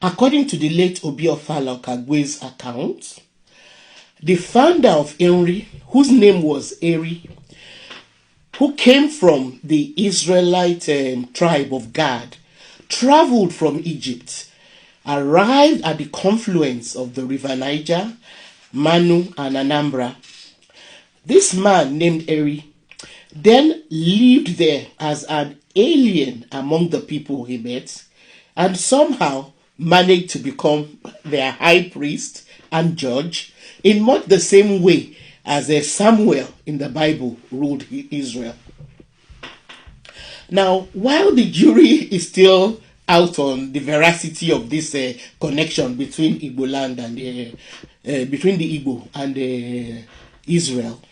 According to the late Obiofalo Kagwe's account, the founder of Nri, whose name was Eri, who came from the Israelite tribe of Gad, traveled from Egypt, arrived at the confluence of the river Niger, Manu, and Anambra. This man named Eri then lived there as an alien among the people he met, and somehow managed to become their high priest and judge in much the same way as Samuel in the Bible ruled Israel. Now, while the jury is still out on the veracity of this connection between Igbo land and between the Igbo and Israel,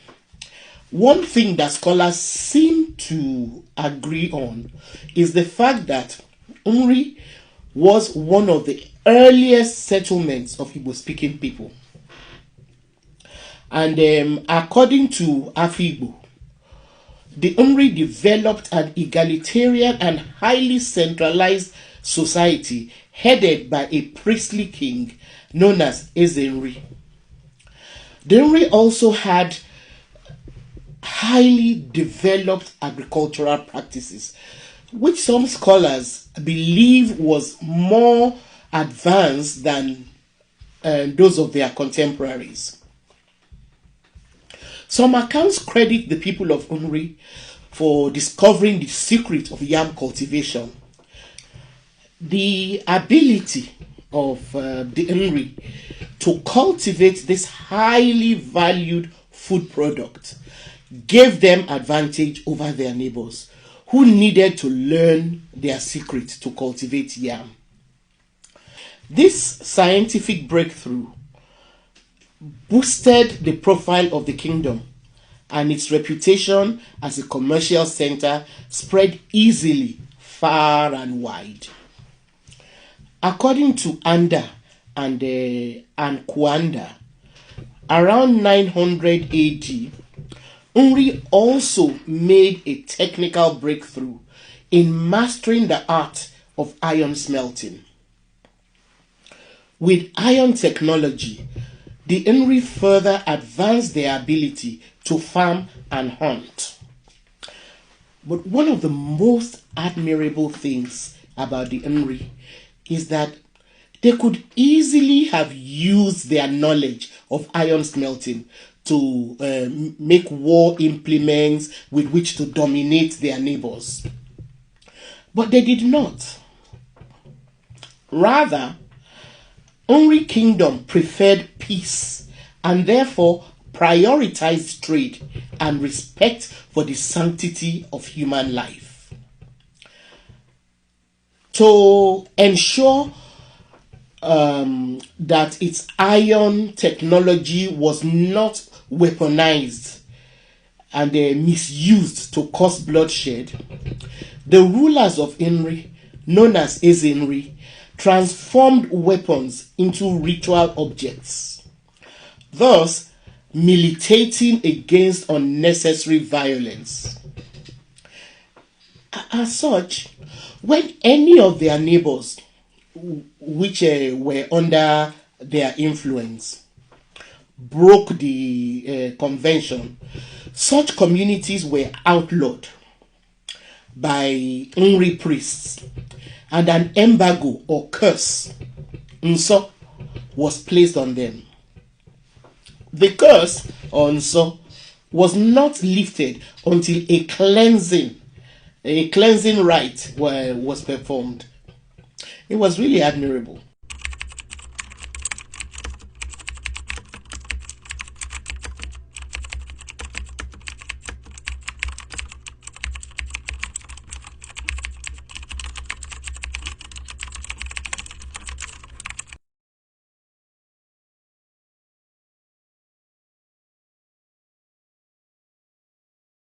one thing that scholars seem to agree on is the fact that Nri was one of the earliest settlements of Igbo-speaking people. And according to Afi-Igbo, the Nri developed an egalitarian and highly centralized society headed by a priestly king known as Eze-Nri. The Nri also had highly developed agricultural practices, which some scholars believe was more advanced than those of their contemporaries. Some accounts credit the people of Nri for discovering the secret of yam cultivation. The ability of the Nri to cultivate this highly valued food product gave them advantage over their neighbors who needed to learn their secret to cultivate yam. This scientific breakthrough boosted the profile of the kingdom, and its reputation as a commercial center spread easily far and wide. According to Anda and Kwanda, around 900 AD, Nri also made a technical breakthrough in mastering the art of iron smelting. With iron technology, the Nri further advanced their ability to farm and hunt. But one of the most admirable things about the Nri is that they could easily have used their knowledge of iron smelting to make war implements with which to dominate their neighbors. But they did not. Rather, Nri kingdom preferred peace and therefore prioritized trade and respect for the sanctity of human life. To ensure that its iron technology was not weaponized and misused to cause bloodshed, the rulers of Nri, known as Eze-Nri, transformed weapons into ritual objects, thus militating against unnecessary violence. As such, when any of their neighbors, which were under their influence, broke the convention, such communities were outlawed by Nri priests, and an embargo or curse Nso was placed on them. The curse on Nso was not lifted until a cleansing rite was performed. It was really admirable.